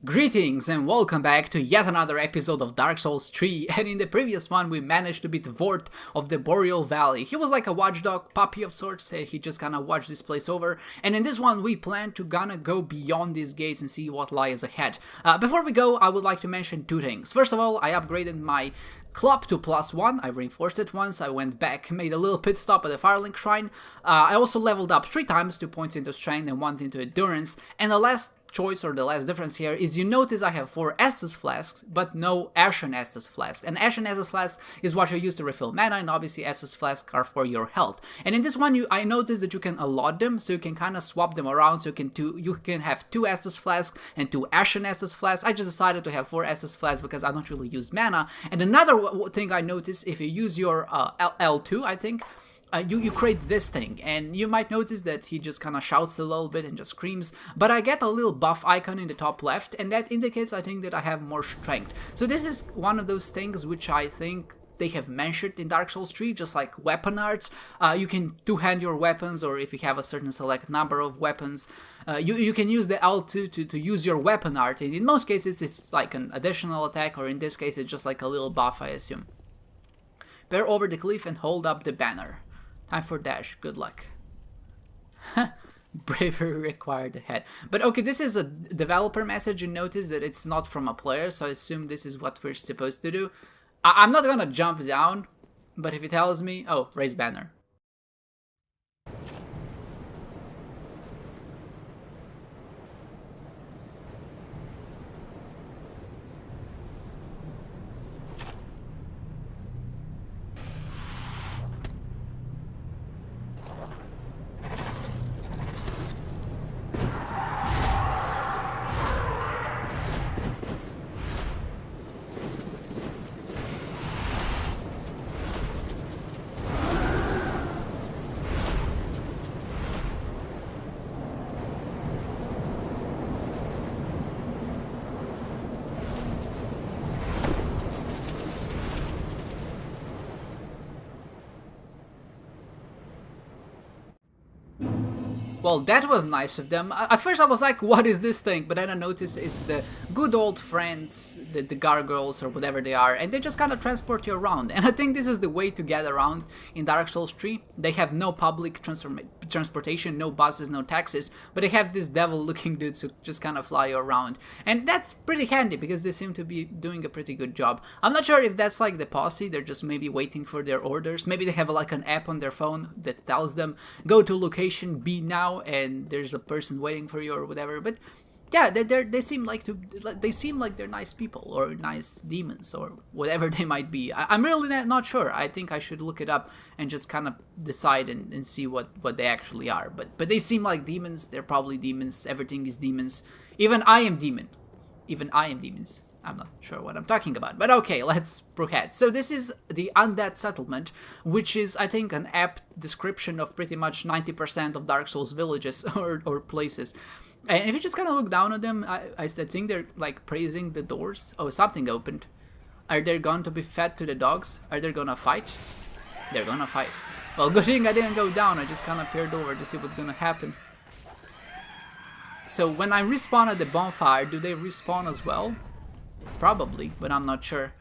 Greetings and welcome back to yet another episode of Dark Souls 3, and in the previous one we managed to beat Vort of the Boreal Valley. He was like a watchdog puppy of sorts, he just gonna watch this place over, and in this one we plan to gonna go beyond these gates and see what lies ahead. Before we go, I would like to mention two things. First of all, I upgraded my club to +1, I reinforced it once, I went back, made a little pit stop at the Firelink Shrine. I also leveled up 3 times, 2 points into strength and 1 into endurance, and the last choice or the last difference here is you notice I have 4 Estus flasks but no Ashen Estus flask, and Ashen Estus flask is what you use to refill mana, and obviously Estus flasks are for your health. And in this one I noticed that you can allot them, so you can kind of swap them around, so you can have 2 Estus flasks and 2 Ashen Estus flasks. I just decided to have 4 Estus flasks because I don't really use mana. And another thing I noticed, if you use your L2, I think you create this thing, and you might notice that he just kind of shouts a little bit and just screams, but I get a little buff icon in the top left, and that indicates I think that I have more strength. So this is one of those things which I think they have mentioned in Dark Souls 3, just like weapon arts. You can two-hand your weapons, or if you have a certain select number of weapons, you can use the L2 to use your weapon art, and in most cases it's like an additional attack, or in this case it's just like a little buff, I assume. Bear over the cliff and hold up the banner. Time for dash, good luck. Bravery required ahead. But okay, this is a developer message. You notice that it's not from a player, so I assume this is what we're supposed to do. I'm not gonna jump down, but if it tells me, oh, raise banner. Well, that was nice of them. At first I was like, what is this thing? But then I noticed it's the good old friends, the gargoyles or whatever they are, and they just kind of transport you around. And I think this is the way to get around in Dark Souls 3. They have no public transportation, no buses, no taxis, but they have this devil-looking dudes who just kind of fly you around. And that's pretty handy because they seem to be doing a pretty good job. I'm not sure if that's like the posse, they're just maybe waiting for their orders. Maybe they have like an app on their phone that tells them, go to location B now, and there's a person waiting for you or whatever. But yeah, they seem like they're nice people or nice demons or whatever they might be. I'm really not sure. I think I should look it up and just kind of decide and see what they actually are. But they seem like demons. They're probably demons. Everything is demons. Even I am demon. Even I am demons. I'm not sure what I'm talking about, but okay, let's proceed. So this is the Undead Settlement, which is, I think, an apt description of pretty much 90% of Dark Souls villages or places. And if you just kind of look down on them, I think they're like praising the doors. Oh, something opened. Are they going to be fed to the dogs? Are they gonna fight? They're gonna fight. Well, good thing I didn't go down, I just kind of peered over to see what's gonna happen. So when I respawn at the bonfire, do they respawn as well? Probably, but I'm not sure.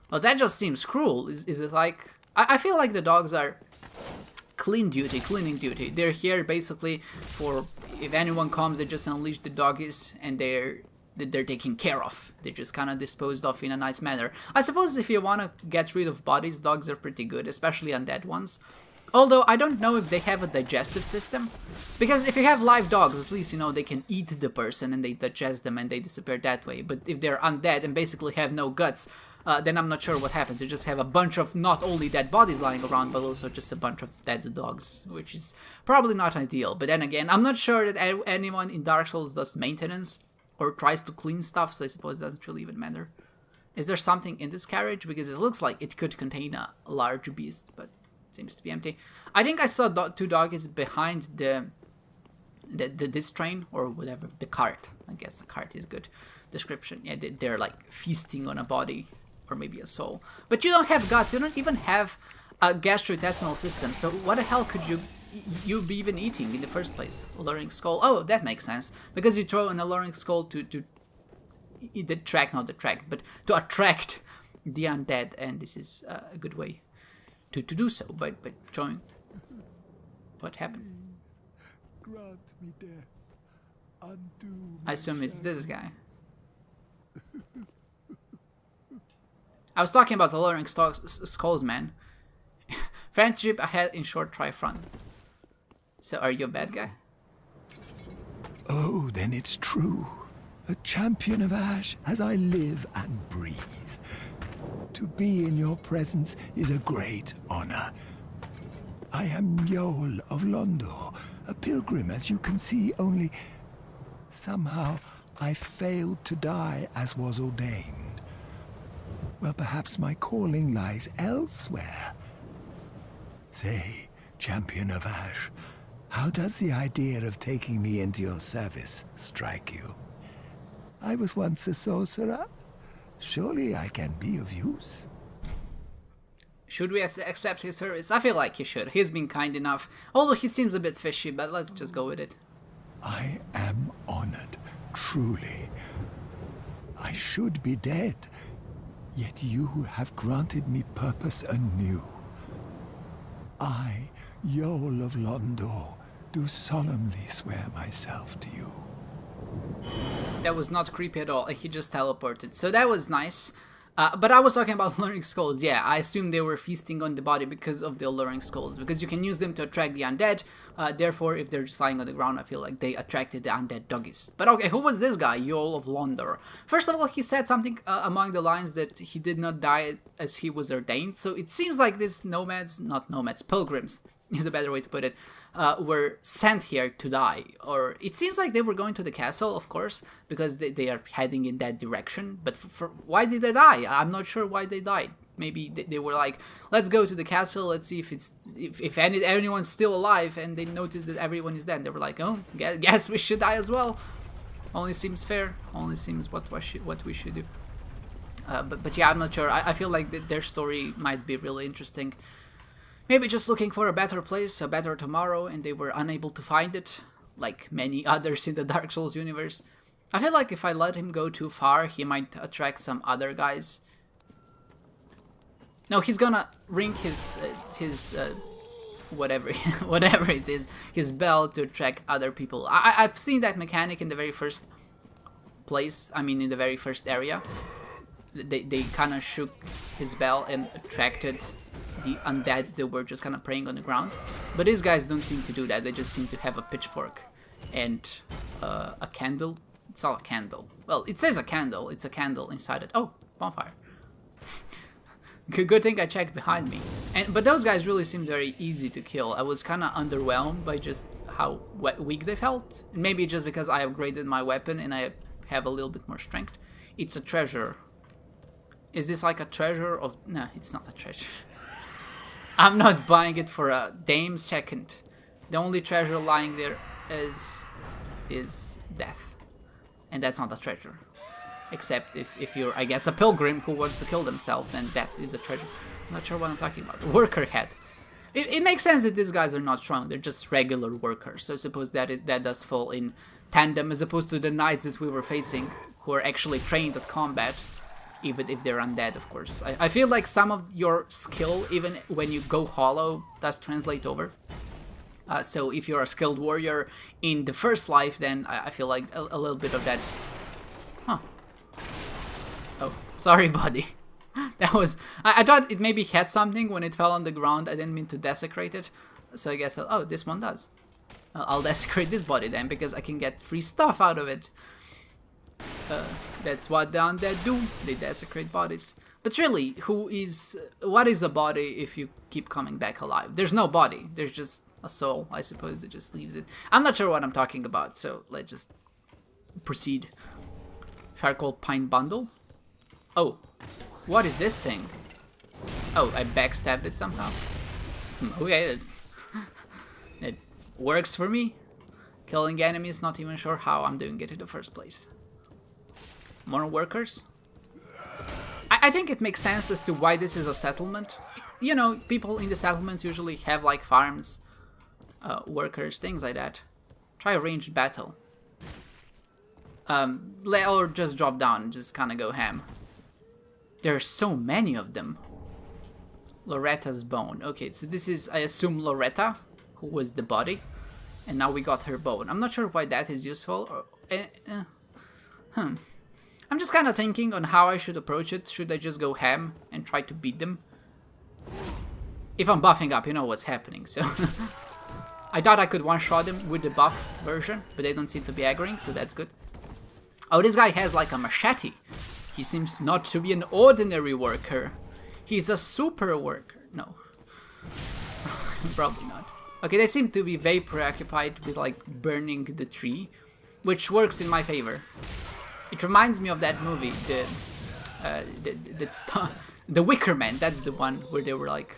Well, that just seems cruel. Is it like... I feel like the dogs are cleaning duty. They're here basically for... If anyone comes, they just unleash the doggies and they're taken care of. They're just kind of disposed of in a nice manner. I suppose if you want to get rid of bodies, dogs are pretty good, especially undead ones. Although, I don't know if they have a digestive system. Because if you have live dogs, at least, you know, they can eat the person and they digest them and they disappear that way. But if they're undead and basically have no guts, then I'm not sure what happens. You just have a bunch of not only dead bodies lying around, but also just a bunch of dead dogs, which is probably not ideal. But then again, I'm not sure that anyone in Dark Souls does maintenance or tries to clean stuff, so I suppose it doesn't really even matter. Is there something in this carriage? Because it looks like it could contain a large beast, but... seems to be empty. I think I saw 2 doggies behind this train or whatever, the cart. I guess the cart is good description. Yeah, they're like feasting on a body or maybe a soul. But you don't have guts. You don't even have a gastrointestinal system. So what the hell could you be even eating in the first place? Alluring skull. Oh, that makes sense because you throw an alluring skull to but to attract the undead, and this is a good way to do so by showing what happened. Grant me death. Undo I assume it's this guy. I was talking about the lowering skulls, man. Friendship ahead, in short, try front. So are you a bad guy? Oh, then it's true. A champion of Ash as I live and breathe. To be in your presence is a great honor. I am Yol of Londor, a pilgrim, as you can see, only somehow I failed to die as was ordained. Well, perhaps my calling lies elsewhere. Say, champion of Ash, how does the idea of taking me into your service strike you? I was once a sorcerer. Surely I can be of use. Should we accept his service? I feel like he should. He's been kind enough. Although he seems a bit fishy, but let's just go with it. I am honored, truly. I should be dead, yet you have granted me purpose anew. I, Yol of Londor, do solemnly swear myself to you. That was not creepy at all, and he just teleported. So that was nice. But I was talking about alluring skulls. Yeah, I assume they were feasting on the body because of the alluring skulls, because you can use them to attract the undead. Therefore, if they're just lying on the ground, I feel like they attracted the undead doggies. But okay, who was this guy, Yol of Londor? First of all, he said something among the lines that he did not die as he was ordained. So it seems like these pilgrims is a better way to put it, were sent here to die. Or it seems like they were going to the castle, of course, because they are heading in that direction. But why did they die? I'm not sure why they died. Maybe they were like, let's go to the castle, let's see if anyone's still alive, and they noticed that everyone is dead. They were like, oh, guess we should die as well. Only seems fair. Only seems what we should do. But yeah, I'm not sure. I feel like their story might be really interesting. Maybe just looking for a better place, a better tomorrow, and they were unable to find it, like many others in the Dark Souls universe. I feel like if I let him go too far, he might attract some other guys. No, he's gonna ring his whatever it is, his bell to attract other people. I've seen that mechanic in the very first place, in the very first area. They kind of shook his bell and attracted the undead that were just kind of praying on the ground. But these guys don't seem to do that. They just seem to have a pitchfork and a candle. It's not a candle. Well, it says a candle. It's a candle inside it. Oh, bonfire. Good thing I checked behind me. But those guys really seemed very easy to kill. I was kind of underwhelmed by just how weak they felt. Maybe just because I upgraded my weapon and I have a little bit more strength. It's a treasure. Is this like a treasure of... No, it's not a treasure. I'm not buying it for a damn second. The only treasure lying there is death. And that's not a treasure. Except if you're, I guess, a pilgrim who wants to kill themselves, then that is a treasure. I'm not sure what I'm talking about. Worker head. It makes sense that these guys are not strong. They're just regular workers. So I suppose that does fall in tandem, as opposed to the knights that we were facing, who are actually trained at combat. Even if they're undead, of course. I feel like some of your skill, even when you go hollow, does translate over. So if you're a skilled warrior in the first life, then I feel like a little bit of that... Huh. Oh, sorry, buddy. That was... I thought it maybe had something when it fell on the ground. I didn't mean to desecrate it. So I guess... Oh, this one does. I'll desecrate this body then, because I can get free stuff out of it. That's what the undead do. They desecrate bodies. But really, what is a body if you keep coming back alive? There's no body. There's just a soul, I suppose, that just leaves it. I'm not sure what I'm talking about, so let's just proceed. Charcoal pine bundle. Oh, what is this thing? Oh, I backstabbed it somehow. Okay, it works for me. Killing enemies, not even sure how I'm doing it in the first place. More workers? I think it makes sense as to why this is a settlement. You know, people in the settlements usually have like farms, workers, things like that. Try a ranged battle. Or just drop down and just kind of go ham. There are so many of them. Loretta's bone. Okay, so this is, I assume, Loretta, who was the body. And now we got her bone. I'm not sure why that is useful. I'm just kind of thinking on how I should approach it. Should I just go ham and try to beat them? If I'm buffing up, you know what's happening, so... I thought I could one-shot them with the buffed version, but they don't seem to be aggroing, so that's good. Oh, this guy has like a machete. He seems not to be an ordinary worker. He's a super worker. No. Probably not. Okay, they seem to be very preoccupied with like burning the tree, which works in my favor. It reminds me of that movie, the Wicker Man. That's the one where they were like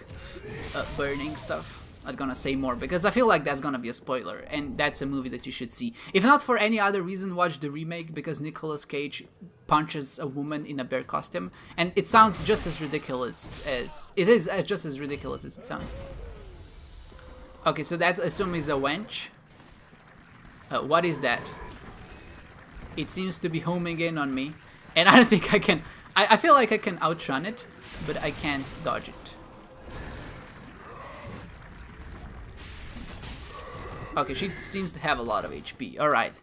burning stuff. I'm gonna say more because I feel like that's gonna be a spoiler, and that's a movie that you should see. If not for any other reason, watch the remake because Nicolas Cage punches a woman in a bear costume, and it sounds just as ridiculous as just as ridiculous as it sounds. Okay, so that I assume is a wench. What is that? It seems to be homing in on me, and I don't think I can. I feel like I can outrun it, but I can't dodge it. Okay, she seems to have a lot of HP. Alright.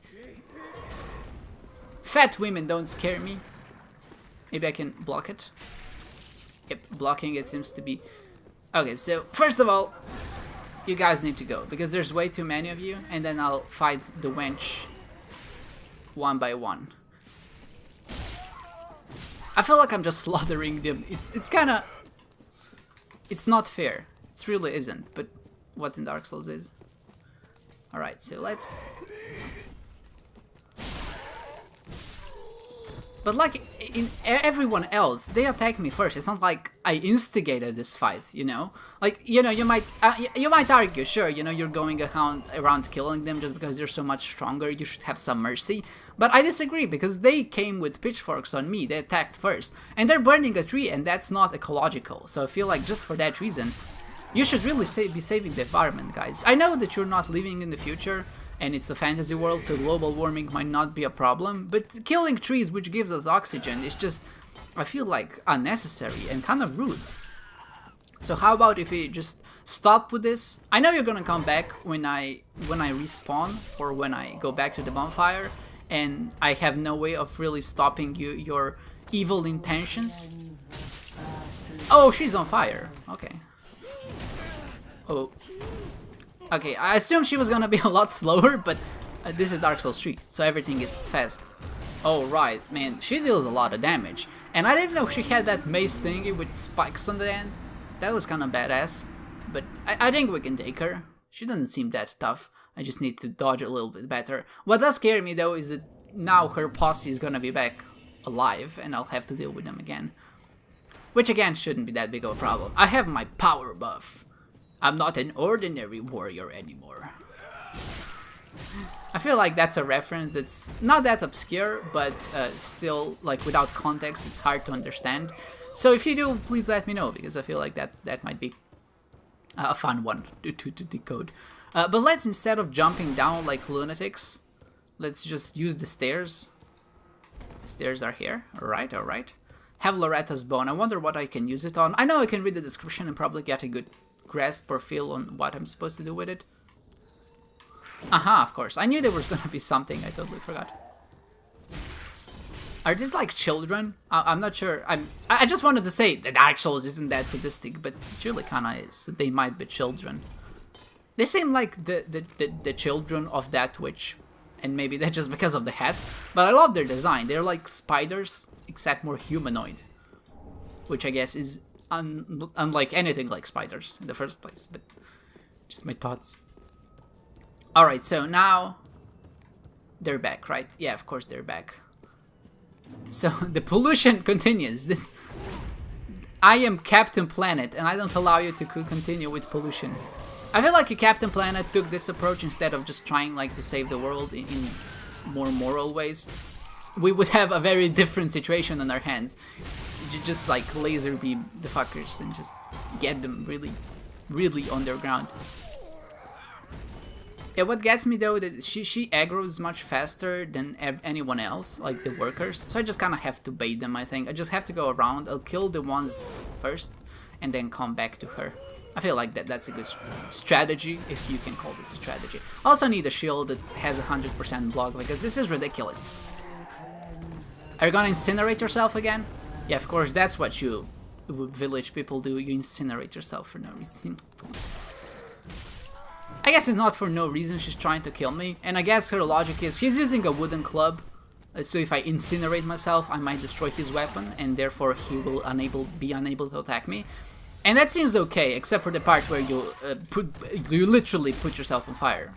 Fat women don't scare me. Maybe I can block it. Yep, blocking it seems to be... Okay, so first of all, you guys need to go, because there's way too many of you, and then I'll fight the wench one by one. I feel like I'm just slaughtering them. It's kind of... It's not fair. It really isn't, but what in Dark Souls is. Alright, so let's... But like in everyone else, they attack me first. It's not like I instigated this fight, you know? Like, you know, you might argue, sure, you know, you're going around killing them just because they're so much stronger, you should have some mercy. But I disagree, because they came with pitchforks on me, they attacked first. And they're burning a tree, and that's not ecological. So I feel like just for that reason, you should really be saving the environment, guys. I know that you're not living in the future, and it's a fantasy world, so global warming might not be a problem, but killing trees, which gives us oxygen, is just, I feel like, unnecessary and kind of rude. So how about if we just stop with this? I know you're gonna come back when I respawn, or when I go back to the bonfire, and I have no way of really stopping your evil intentions. Oh, she's on fire. Okay. Oh. Okay, I assumed she was gonna be a lot slower, but this is Dark Souls 3, so everything is fast. Oh right, man, she deals a lot of damage. And I didn't know she had that mace thingy with spikes on the end. That was kinda badass. But I think we can take her. She doesn't seem that tough. I just need to dodge a little bit better. What does scare me though is that now her posse is gonna be back alive, and I'll have to deal with them again. Which again shouldn't be that big of a problem. I have my power buff. I'm not an ordinary warrior anymore. I feel like that's a reference that's not that obscure, but still, like, without context, it's hard to understand. So if you do, please let me know, because I feel like that might be a fun one to decode. But let's, instead of jumping down like lunatics, let's just use the stairs. The stairs are here. Alright, alright. Have Loretta's bone. I wonder what I can use it on. I know I can read the description and probably get a good grasp or feel on what I'm supposed to do with it. Aha, of course. I knew there was gonna be something. I totally forgot. Are these like children? I'm not sure. I just wanted to say that Dark Souls isn't that sadistic, but it really kinda is. They might be children. They seem like the children of that witch, and maybe that's just because of the hat. But I love their design. They're like spiders, except more humanoid, which I guess is unlike anything like spiders in the first place, but just my thoughts. Alright, so now they're back, right? Yeah, of course they're back. So the pollution continues. I am Captain Planet, and I don't allow you to continue with pollution. I feel like Captain Planet took this approach instead of just trying like to save the world in more moral ways. We would have a very different situation on our hands. Just like laser beam the fuckers and just get them really, really on their ground. Yeah, what gets me though, that she aggroes much faster than anyone else, like the workers. So I just kind of have to bait them, I think. I just have to go around. I'll kill the ones first and then come back to her. I feel like that's a good strategy, if you can call this a strategy. I also need a shield that has 100% block, because this is ridiculous. Are you gonna incinerate yourself again? Yeah, of course, that's what you village people do. You incinerate yourself for no reason. I guess it's not for no reason, she's trying to kill me. And I guess her logic is, he's using a wooden club, so if I incinerate myself, I might destroy his weapon, and therefore he will be unable to attack me. And that seems okay, except for the part where you literally put yourself on fire.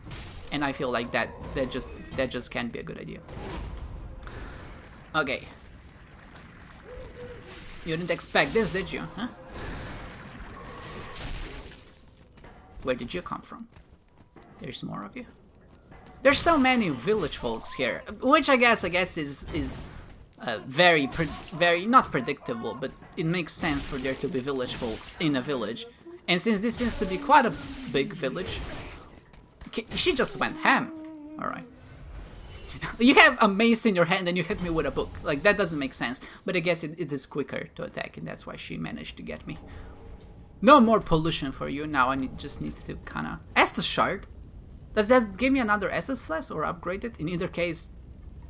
And I feel like that just can't be a good idea. Okay. You didn't expect this, did you? Huh? Where did you come from? There's more of you. There's so many village folks here, which I guess is very not predictable, but it makes sense for there to be village folks in a village. And since this seems to be quite a big village, she just went ham. All right. You have a mace in your hand and you hit me with a book. Like, that doesn't make sense. But I guess it is quicker to attack, and that's why she managed to get me. No more pollution for you. Now I just need to kind of... Estus Shard? Does that give me another Estus Flask or upgrade it? In either case,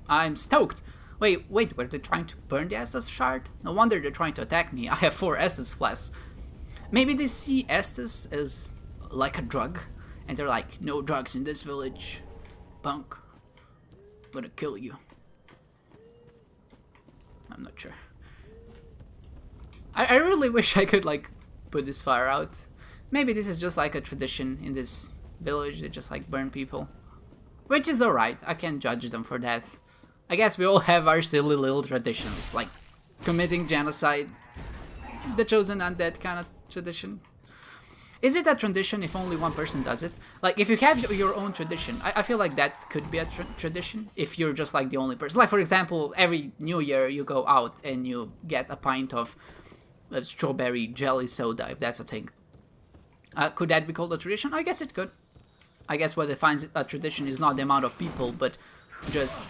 I'm stoked. Wait, were they trying to burn the Estus Shard? No wonder they're trying to attack me. I have 4 Estus Flasks. Maybe they see Estus as like a drug, and they're like, no drugs in this village. Punk. I'm gonna kill you. I'm not sure. I really wish I could, like, put this fire out. Maybe this is just like a tradition in this village. They just like burn people, which is alright. I can't judge them for that. I guess we all have our silly little traditions, like committing genocide, the chosen undead kind of tradition. Is it a tradition if only one person does it? Like, if you have your own tradition, I feel like that could be a tradition if you're just like the only person. Like, for example, every New Year you go out and you get a pint of strawberry jelly soda, if that's a thing. Could that be called a tradition? I guess it could. I guess what defines a tradition is not the amount of people, but just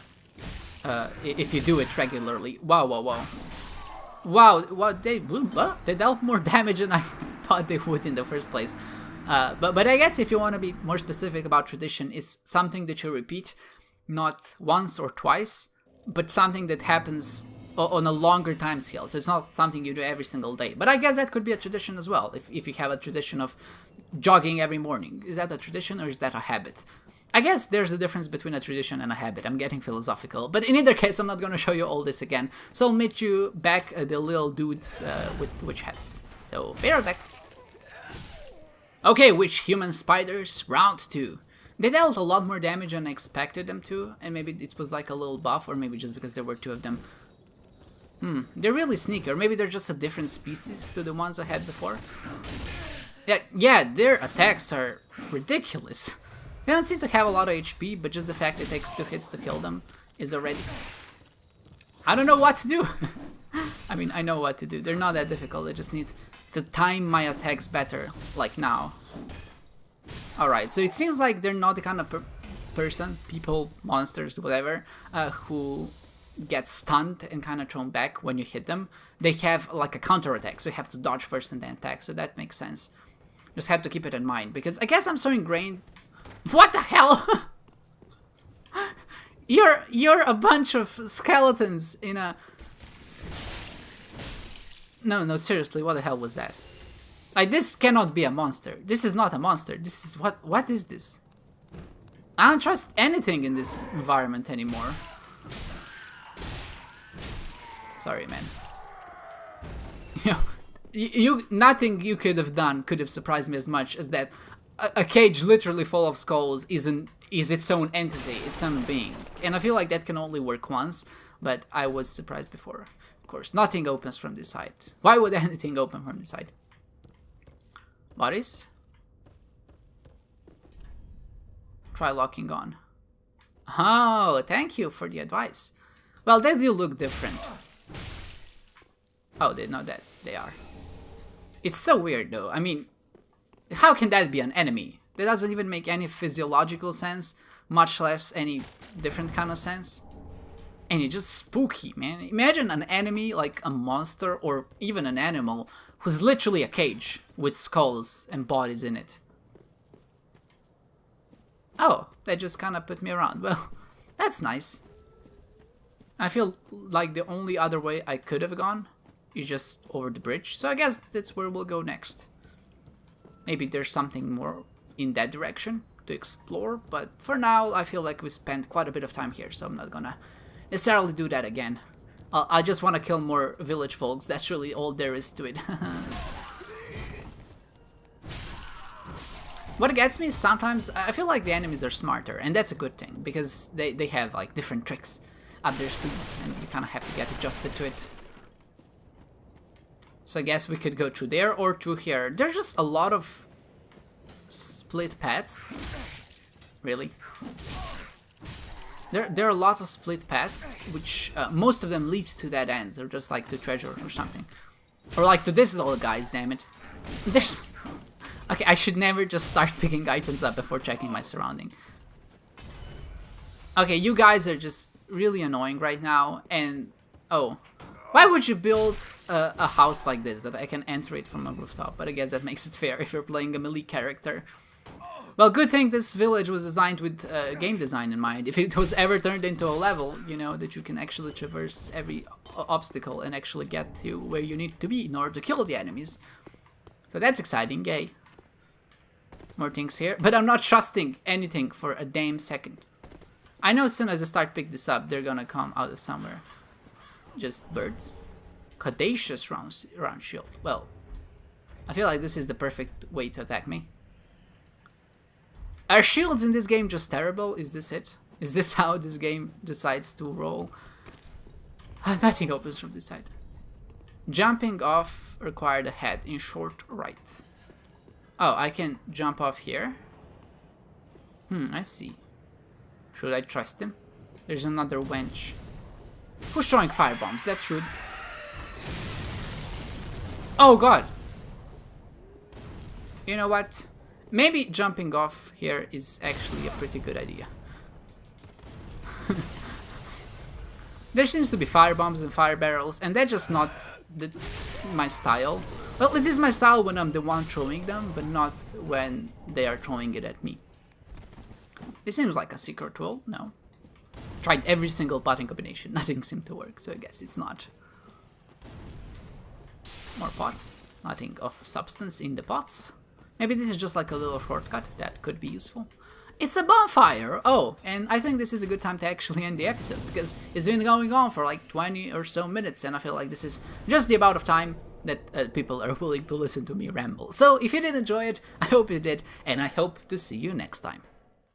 if you do it regularly. Wow, wow, wow. Wow, they dealt more damage than I thought they would in the first place. But I guess if you want to be more specific about tradition, it's something that you repeat, not once or twice, but something that happens on a longer time scale. So it's not something you do every single day. But I guess that could be a tradition as well. If you have a tradition of jogging every morning, is that a tradition or is that a habit? I guess there's a difference between a tradition and a habit. I'm getting philosophical. But in either case, I'm not going to show you all this again. So I'll meet you back at the little dudes with witch hats. So be right back. Okay, witch human spiders, round 2. They dealt a lot more damage than I expected them to. And maybe it was like a little buff, or maybe just because there were 2 of them. They're really sneaky, or maybe they're just a different species to the ones I had before. Yeah, their attacks are ridiculous. They don't seem to have a lot of HP, but just the fact it takes 2 hits to kill them is already... I don't know what to do. I mean, I know what to do. They're not that difficult. I just need to time my attacks better, like now. Alright, so it seems like they're not the kind of person, people, monsters, whatever, who get stunned and kind of thrown back when you hit them. They have like a counter attack, so you have to dodge first and then attack, so that makes sense. Just have to keep it in mind, because I guess I'm so ingrained. What the hell? You're a bunch of skeletons in a... No, seriously, what the hell was that? Like, this cannot be a monster. This is not a monster. This is what is this? I don't trust anything in this environment anymore. Sorry, man. Nothing you could have done could have surprised me as much as that a cage literally full of skulls is its own entity, its own being. And I feel like that can only work once, but I was surprised before. Of course, nothing opens from this side. Why would anything open from this side? Bodies? Try locking on. Oh, thank you for the advice. Well, they do look different. Oh, they know that they are. It's so weird though. I mean, how can that be an enemy? That doesn't even make any physiological sense, much less any different kind of sense. And it's just spooky, man. Imagine an enemy like a monster or even an animal who's literally a cage with skulls and bodies in it. Oh, that just kind of put me around. Well, that's nice. I feel like the only other way I could have gone is just over the bridge. So I guess that's where we'll go next. Maybe there's something more in that direction to explore. But for now, I feel like we spent quite a bit of time here. So I'm not gonna necessarily do that again. I just want to kill more village folks. That's really all there is to it. What gets me is sometimes I feel like the enemies are smarter, and that's a good thing, because they have like different tricks up their sleeves, and you kind of have to get adjusted to it. So I guess we could go through there or through here. There's just a lot of split paths. Really? There are lots of split paths, which most of them lead to dead ends, or just like to treasure or something. Or like to this little guys, damn it. There's... Okay, I should never just start picking items up before checking my surrounding. Okay, you guys are just really annoying right now, and... Oh. Why would you build a house like this, that I can enter it from a rooftop? But I guess that makes it fair if you're playing a melee character. Well, good thing this village was designed with game design in mind. If it was ever turned into a level, you know, that you can actually traverse every obstacle and actually get to where you need to be in order to kill the enemies. So that's exciting, yay. More things here, but I'm not trusting anything for a damn second. I know as soon as I start picking this up, they're gonna come out of somewhere. Just birds. Caduceus round shield. Well, I feel like this is the perfect way to attack me. Are shields in this game just terrible? Is this it? Is this how this game decides to roll? Nothing opens from this side. Jumping off required a head in short right. Oh, I can jump off here? I see. Should I trust him? There's another wench. Who's throwing firebombs? That's rude. Oh god! You know what? Maybe jumping off here is actually a pretty good idea. There seems to be firebombs and fire barrels, and that's just not my style. Well, it is my style when I'm the one throwing them, but not when they are throwing it at me. This seems like a secret tool. No. Tried every single button combination. Nothing seemed to work, so I guess it's not. More pots. Nothing of substance in the pots. Maybe this is just like a little shortcut that could be useful. It's a bonfire! Oh, and I think this is a good time to actually end the episode, because it's been going on for like 20 or so minutes, and I feel like this is just the amount of time that people are willing to listen to me ramble. So if you did enjoy it, I hope you did, and I hope to see you next time.